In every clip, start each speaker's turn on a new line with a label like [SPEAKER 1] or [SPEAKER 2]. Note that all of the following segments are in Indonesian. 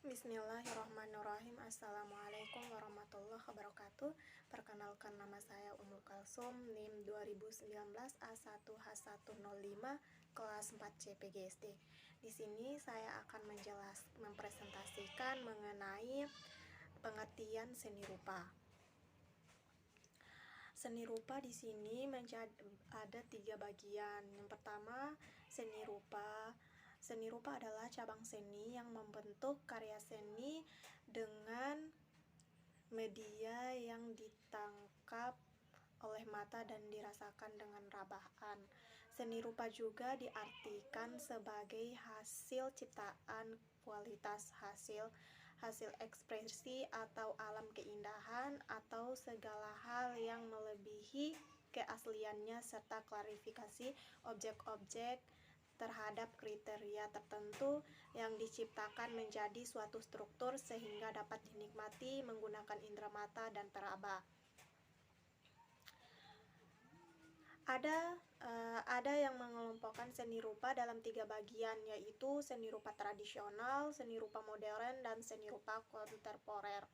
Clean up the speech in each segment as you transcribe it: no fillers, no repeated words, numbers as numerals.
[SPEAKER 1] Bismillahirrahmanirrahim. Assalamualaikum warahmatullahi wabarakatuh. Perkenalkan, nama saya Ummul Kalsum, NIM 2019 A1H105 kelas 4 CPGSD. Di sini saya akan mempresentasikan mengenai pengertian seni rupa. Seni rupa di sini ada 3 bagian. Yang pertama, seni rupa. Seni rupa adalah cabang seni yang membentuk karya seni dengan media yang ditangkap oleh mata dan dirasakan dengan rabaan. Seni rupa juga diartikan sebagai hasil ciptaan, kualitas hasil ekspresi atau alam keindahan atau segala hal yang melebihi keasliannya serta klarifikasi objek-objek terhadap kriteria tertentu yang diciptakan menjadi suatu struktur sehingga dapat dinikmati menggunakan indera mata dan peraba. Ada yang mengelompokkan seni rupa dalam 3 bagian, yaitu seni rupa tradisional, seni rupa modern, dan seni rupa kontemporer.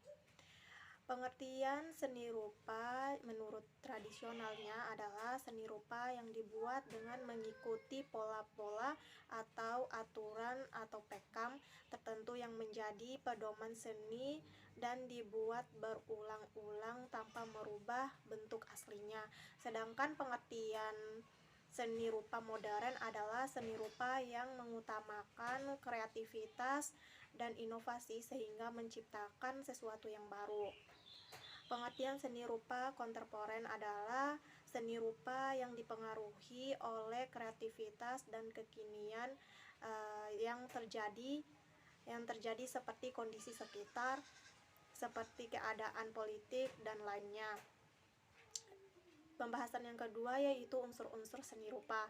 [SPEAKER 1] Pengertian seni rupa menurut tradisionalnya adalah seni rupa yang dibuat dengan mengikuti pola-pola atau aturan atau pekam tertentu yang menjadi pedoman seni dan dibuat berulang-ulang tanpa merubah bentuk aslinya. Sedangkan pengertian seni rupa modern adalah seni rupa yang mengutamakan kreativitas dan inovasi sehingga menciptakan sesuatu yang baru. Pengertian seni rupa kontemporer adalah seni rupa yang dipengaruhi oleh kreativitas dan kekinian yang terjadi seperti kondisi sekitar, seperti keadaan politik dan lainnya. Pembahasan yang kedua yaitu unsur-unsur seni rupa.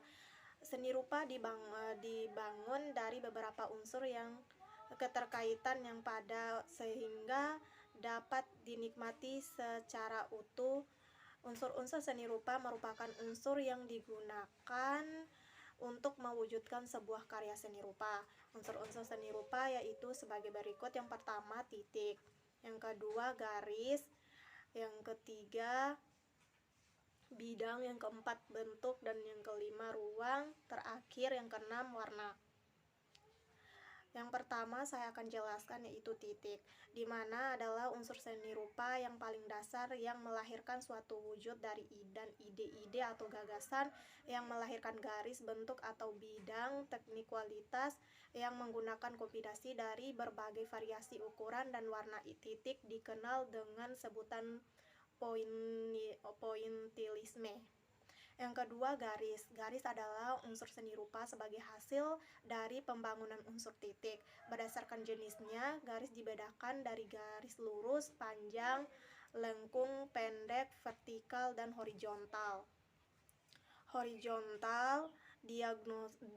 [SPEAKER 1] Seni rupa dibangun dari beberapa unsur yang keterkaitan yang pada sehingga dapat dinikmati secara utuh. Unsur-unsur seni rupa merupakan unsur yang digunakan untuk mewujudkan sebuah karya seni rupa. Unsur-unsur seni rupa yaitu sebagai berikut. Yang pertama, titik. Yang kedua, garis. Yang ketiga, bidang. Yang keempat, bentuk. Dan yang kelima, ruang. Terakhir, yang keenam, warna. Yang pertama saya akan jelaskan yaitu titik, di mana adalah unsur seni rupa yang paling dasar yang melahirkan suatu wujud dari ide-ide atau gagasan yang melahirkan garis, bentuk atau bidang, teknik, kualitas yang menggunakan kombinasi dari berbagai variasi ukuran dan warna. Titik dikenal dengan sebutan pointillisme. Yang kedua, garis. Garis adalah unsur seni rupa sebagai hasil dari pembangunan unsur titik. Berdasarkan jenisnya, garis dibedakan dari garis lurus, panjang, lengkung, pendek, vertikal, dan horizontal. Horizontal,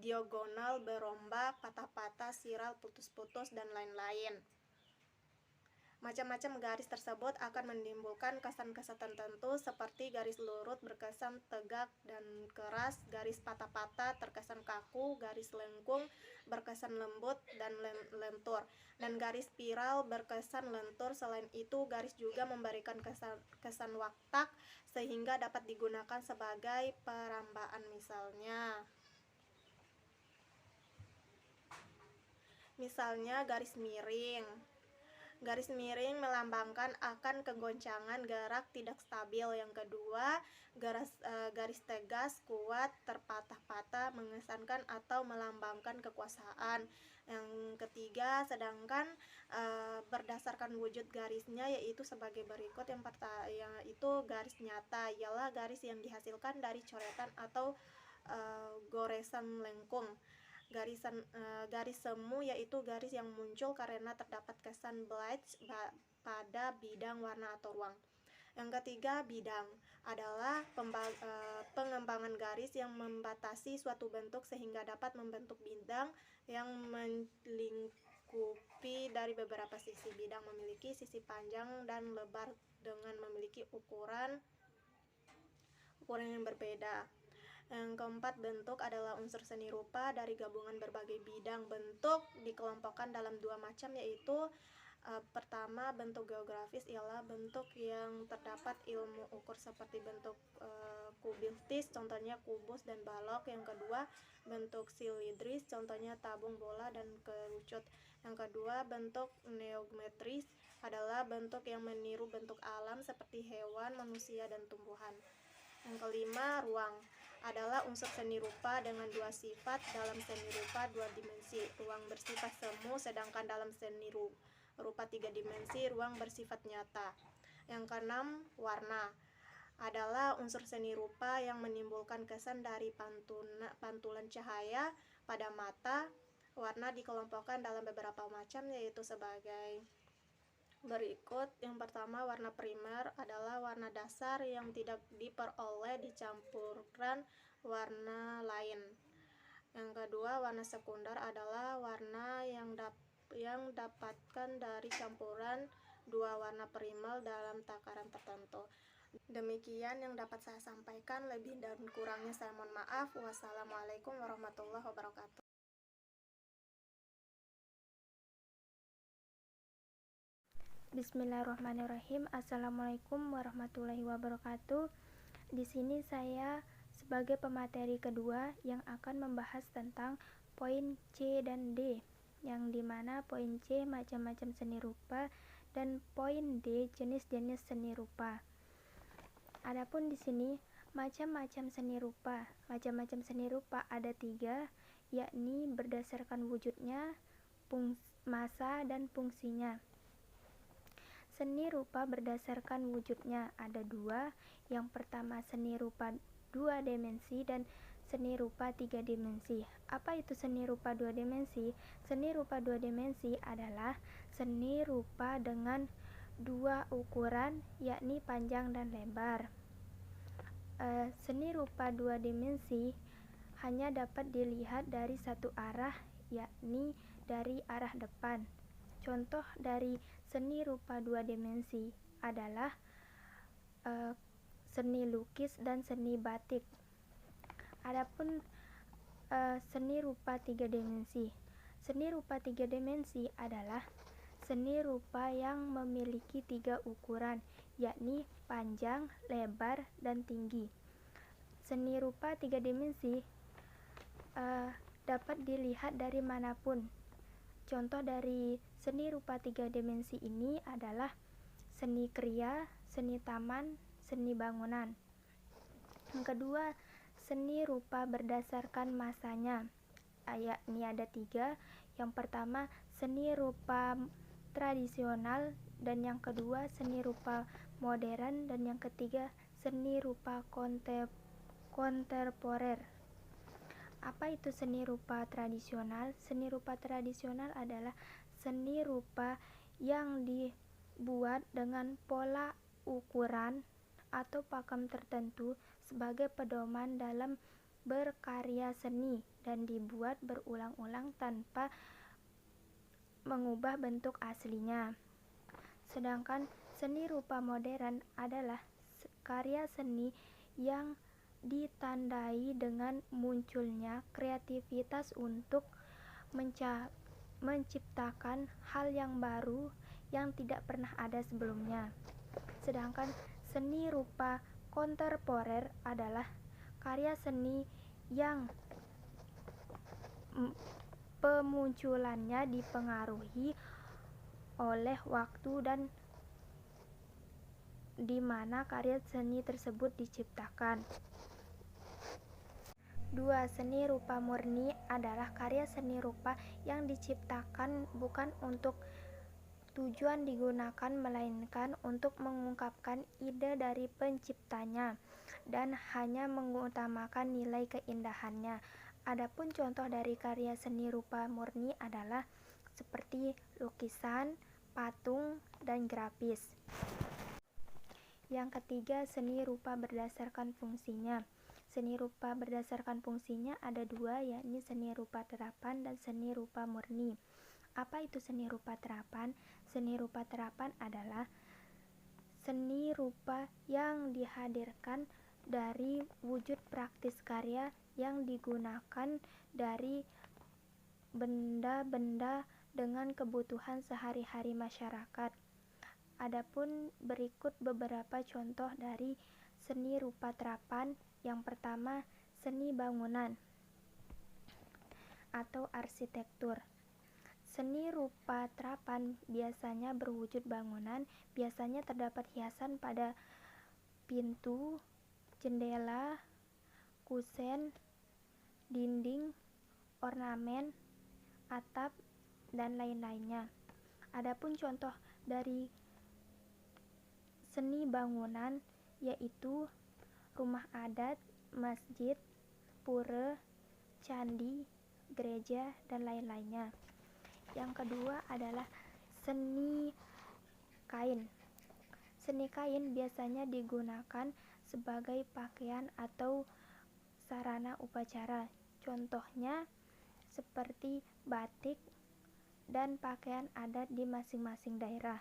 [SPEAKER 1] diagonal, berombak, patah-patah, siral, putus-putus, dan lain-lain. Macam-macam garis tersebut akan menimbulkan kesan-kesan tertentu seperti garis lurus berkesan tegak dan keras, garis patah-patah terkesan kaku, garis lengkung berkesan lembut dan lentur, dan garis spiral berkesan lentur. Selain itu, garis juga memberikan kesan waktak sehingga dapat digunakan sebagai perambaan. Misalnya garis miring. Garis miring melambangkan akan kegoncangan gerak tidak stabil. Yang kedua, garis tegas, kuat, terpatah-patah, mengesankan atau melambangkan kekuasaan. Yang ketiga, sedangkan berdasarkan wujud garisnya yaitu sebagai berikut. Yang pertama yaitu garis nyata, ialah garis yang dihasilkan dari coretan atau goresan lengkung. Garis semu yaitu garis yang muncul karena terdapat kesan bleach pada bidang warna atau ruang. Yang ketiga, bidang adalah pengembangan garis yang membatasi suatu bentuk sehingga dapat membentuk bidang yang melingkupi dari beberapa sisi. Bidang memiliki sisi panjang dan lebar dengan memiliki ukuran yang berbeda. Yang keempat, bentuk adalah unsur seni rupa dari gabungan berbagai bidang bentuk dikelompokkan dalam dua macam, yaitu pertama, bentuk geografis ialah bentuk yang terdapat ilmu ukur seperti bentuk kubistis, contohnya kubus dan balok. Yang kedua, bentuk silindris, contohnya tabung bola dan kerucut. Yang kedua, bentuk neometris adalah bentuk yang meniru bentuk alam seperti hewan, manusia, dan tumbuhan. Yang kelima, ruang adalah unsur seni rupa dengan dua sifat dalam seni rupa dua dimensi. Ruang bersifat semu, sedangkan dalam seni rupa tiga dimensi, ruang bersifat nyata. Yang keenam, warna adalah unsur seni rupa yang menimbulkan kesan dari pantulan cahaya pada mata. Warna dikelompokkan dalam beberapa macam, yaitu sebagai berikut. Yang pertama, warna primer adalah warna dasar yang tidak diperoleh dicampurkan warna lain. Yang kedua, warna sekunder adalah warna yang dapatkan dari campuran dua warna primer dalam takaran tertentu. Demikian yang dapat saya sampaikan, lebih dan kurangnya saya mohon maaf. Wassalamualaikum warahmatullahi wabarakatuh.
[SPEAKER 2] Bismillahirrahmanirrahim. Assalamualaikum warahmatullahi wabarakatuh. Di sini saya sebagai pemateri kedua yang akan membahas tentang poin C dan D, yang dimana poin C macam-macam seni rupa dan poin D jenis-jenis seni rupa. Adapun di sini macam-macam seni rupa. Macam-macam seni rupa ada 3, yakni berdasarkan wujudnya, masa, dan fungsinya. Seni rupa berdasarkan wujudnya ada 2. Yang pertama, seni rupa 2 dimensi dan seni rupa 3 dimensi. Apa itu seni rupa 2 dimensi? Seni rupa 2 dimensi adalah seni rupa dengan 2 ukuran, yakni panjang dan lebar. Seni rupa 2 dimensi hanya dapat dilihat dari satu arah, yakni dari arah depan. Contoh dari seni rupa 2 dimensi adalah seni lukis dan seni batik. Adapun seni rupa 3 dimensi. Seni rupa 3 dimensi adalah seni rupa yang memiliki 3 ukuran, yakni panjang, lebar, dan tinggi. Seni rupa 3 dimensi dapat dilihat dari manapun. Contoh dari seni rupa 3 dimensi ini adalah seni kriya, seni taman, seni bangunan. Yang kedua, seni rupa berdasarkan masanya, yakni ada 3. Yang pertama, seni rupa tradisional, dan yang kedua, seni rupa modern, dan yang ketiga, seni rupa kontemporer. Apa itu seni rupa tradisional? Seni rupa tradisional adalah seni rupa yang dibuat dengan pola ukuran atau pakem tertentu sebagai pedoman dalam berkarya seni dan dibuat berulang-ulang tanpa mengubah bentuk aslinya. Sedangkan seni rupa modern adalah karya seni yang ditandai dengan munculnya kreativitas untuk menciptakan hal yang baru yang tidak pernah ada sebelumnya. Sedangkan seni rupa kontemporer adalah karya seni yang pemunculannya dipengaruhi oleh waktu dan di mana karya seni tersebut diciptakan. 2. Seni rupa murni adalah karya seni rupa yang diciptakan bukan untuk tujuan digunakan, melainkan untuk mengungkapkan ide dari penciptanya dan hanya mengutamakan nilai keindahannya. Adapun contoh dari karya seni rupa murni adalah seperti lukisan, patung, dan grafis. Yang ketiga, seni rupa berdasarkan fungsinya. Seni rupa berdasarkan fungsinya ada 2, yakni seni rupa terapan dan seni rupa murni. Apa itu seni rupa terapan? Seni rupa terapan adalah seni rupa yang dihadirkan dari wujud praktis karya yang digunakan dari benda-benda dengan kebutuhan sehari-hari masyarakat. Adapun berikut beberapa contoh dari seni rupa terapan. Yang pertama, seni bangunan atau arsitektur. Seni rupa terapan biasanya berwujud bangunan, biasanya terdapat hiasan pada pintu, jendela, kusen, dinding, ornamen, atap, dan lain-lainnya. Adapun contoh dari seni bangunan yaitu rumah adat, masjid, pura, candi, gereja, dan lain-lainnya. Yang kedua adalah seni kain. Seni kain biasanya digunakan sebagai pakaian atau sarana upacara. Contohnya seperti batik dan pakaian adat di masing-masing daerah.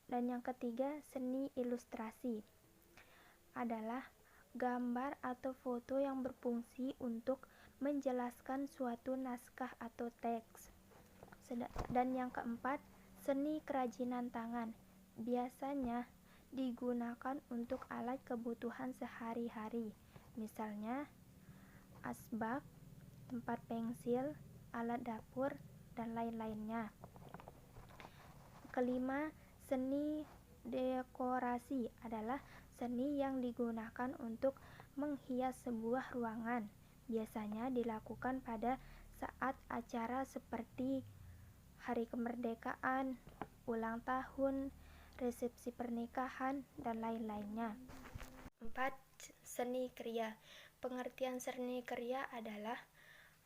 [SPEAKER 2] Dan yang ketiga, seni ilustrasi adalah gambar atau foto yang berfungsi untuk menjelaskan suatu naskah atau teks. Dan yang keempat, seni kerajinan tangan biasanya digunakan untuk alat kebutuhan sehari-hari, misalnya asbak, tempat pensil, alat dapur, dan lain-lainnya. Kelima, seni dekorasi adalah seni yang digunakan untuk menghias sebuah ruangan. Biasanya dilakukan pada saat acara seperti hari kemerdekaan, ulang tahun, resepsi pernikahan, dan lain-lainnya. 4. Seni kriya. Pengertian seni kriya adalah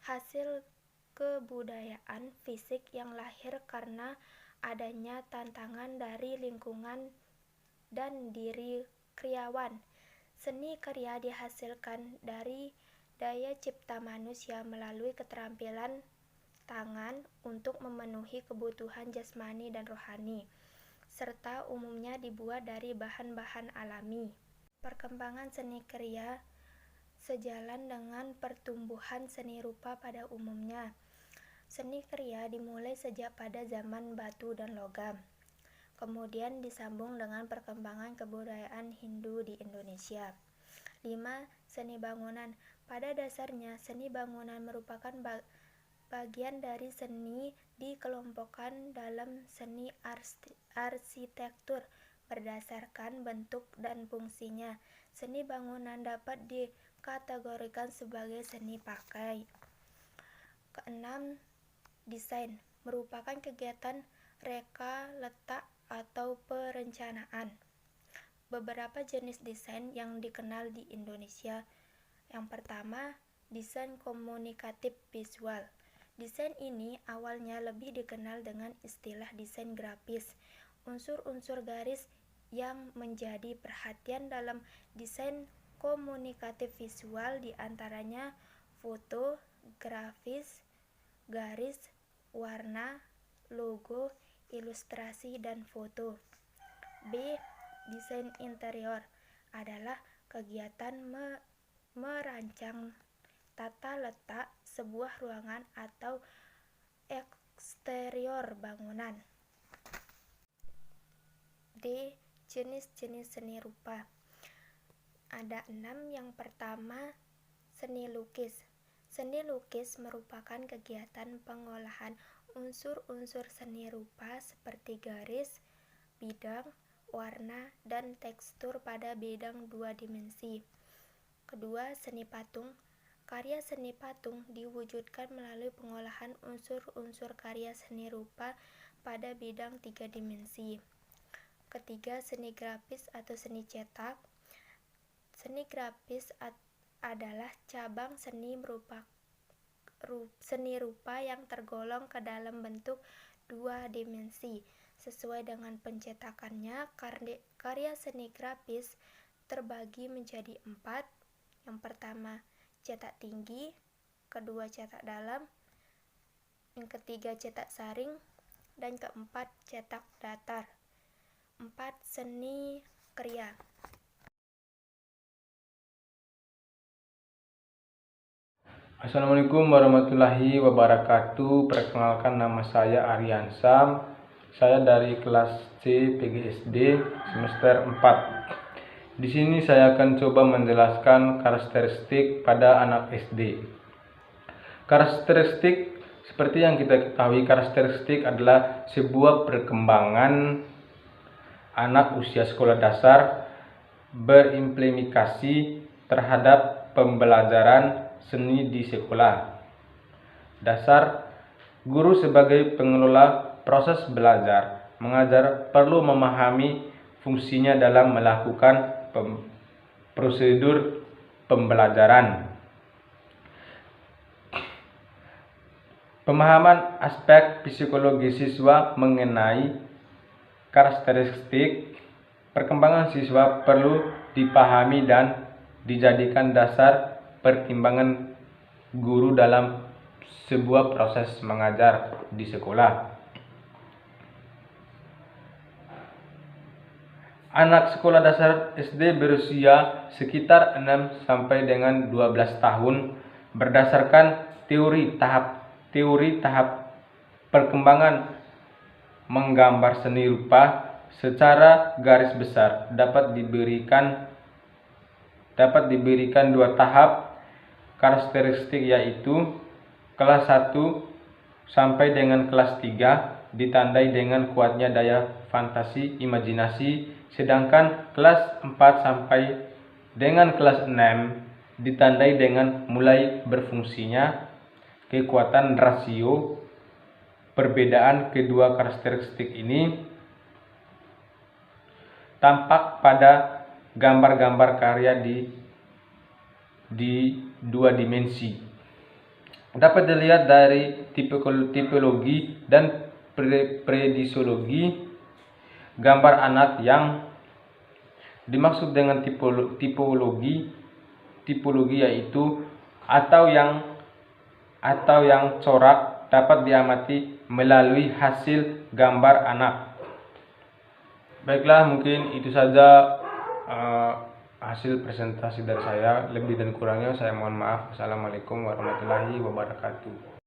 [SPEAKER 2] hasil kebudayaan fisik yang lahir karena adanya tantangan dari lingkungan dan diri kriawan. Seni kriya dihasilkan dari daya cipta manusia melalui keterampilan tangan untuk memenuhi kebutuhan jasmani dan rohani, serta umumnya dibuat dari bahan-bahan alami. Perkembangan seni kriya sejalan dengan pertumbuhan seni rupa pada umumnya. Seni kriya dimulai sejak pada zaman batu dan logam, kemudian disambung dengan perkembangan kebudayaan Hindu di Indonesia. 5. Seni bangunan. Pada dasarnya, seni bangunan merupakan bagian dari seni dikelompokkan dalam seni arsitektur berdasarkan bentuk dan fungsinya. Seni bangunan dapat dikategorikan sebagai seni pakai. Keenam, desain merupakan kegiatan reka, letak, atau perencanaan. Beberapa jenis desain yang dikenal di Indonesia. Yang pertama, desain komunikatif visual. Desain ini awalnya lebih dikenal dengan istilah desain grafis. Unsur-unsur garis yang menjadi perhatian dalam desain komunikatif visual diantaranya foto, grafis, garis, warna, logo, ilustrasi, dan foto. B. Desain interior adalah kegiatan merancang tata letak sebuah ruangan atau eksterior bangunan. D. Jenis-jenis seni rupa. Ada 6. Yang pertama, seni lukis. Seni lukis merupakan kegiatan pengolahan unsur-unsur seni rupa seperti garis, bidang, warna, dan tekstur pada bidang 2 dimensi. Kedua, seni patung. Karya seni patung diwujudkan melalui pengolahan unsur-unsur karya seni rupa pada bidang 3 dimensi. Ketiga, seni grafis atau seni cetak. Seni grafis adalah cabang seni rupa yang tergolong ke dalam bentuk 2 dimensi. Sesuai dengan pencetakannya, karya seni grafis terbagi menjadi 4. Yang pertama, cetak tinggi, kedua cetak dalam, yang ketiga cetak saring, dan keempat cetak datar. 4. Seni kriya.
[SPEAKER 3] Assalamualaikum warahmatullahi wabarakatuh. Perkenalkan, nama saya Aryan Sam. Saya dari kelas C PGSD semester 4. Di sini saya akan coba menjelaskan karakteristik pada anak SD. Karakteristik seperti yang kita ketahui, karakteristik adalah sebuah perkembangan anak usia sekolah dasar berimplikasi terhadap pembelajaran seni di sekolah dasar. Guru sebagai pengelola proses belajar mengajar perlu memahami fungsinya dalam melakukan prosedur pembelajaran. Pemahaman aspek psikologi siswa mengenai karakteristik perkembangan siswa perlu dipahami dan dijadikan dasar pertimbangan guru dalam sebuah proses mengajar di sekolah. Anak sekolah dasar SD berusia sekitar 6 sampai dengan 12 tahun berdasarkan teori tahap perkembangan menggambar seni rupa secara garis besar dapat diberikan 2 tahap karakteristik, yaitu kelas 1 sampai dengan kelas 3 ditandai dengan kuatnya daya fantasi imajinasi, sedangkan kelas 4 sampai dengan kelas 6 ditandai dengan mulai berfungsinya kekuatan rasio. Perbedaan kedua karakteristik ini tampak pada gambar-gambar karya di 2 dimensi. Dapat dilihat dari tipologi dan predisologi gambar anak. Yang dimaksud dengan tipologi yaitu atau yang corak dapat diamati melalui hasil gambar anak. Baiklah, mungkin itu saja hasil presentasi dari saya. Lebih dan kurangnya saya mohon maaf. Assalamualaikum warahmatullahi wabarakatuh.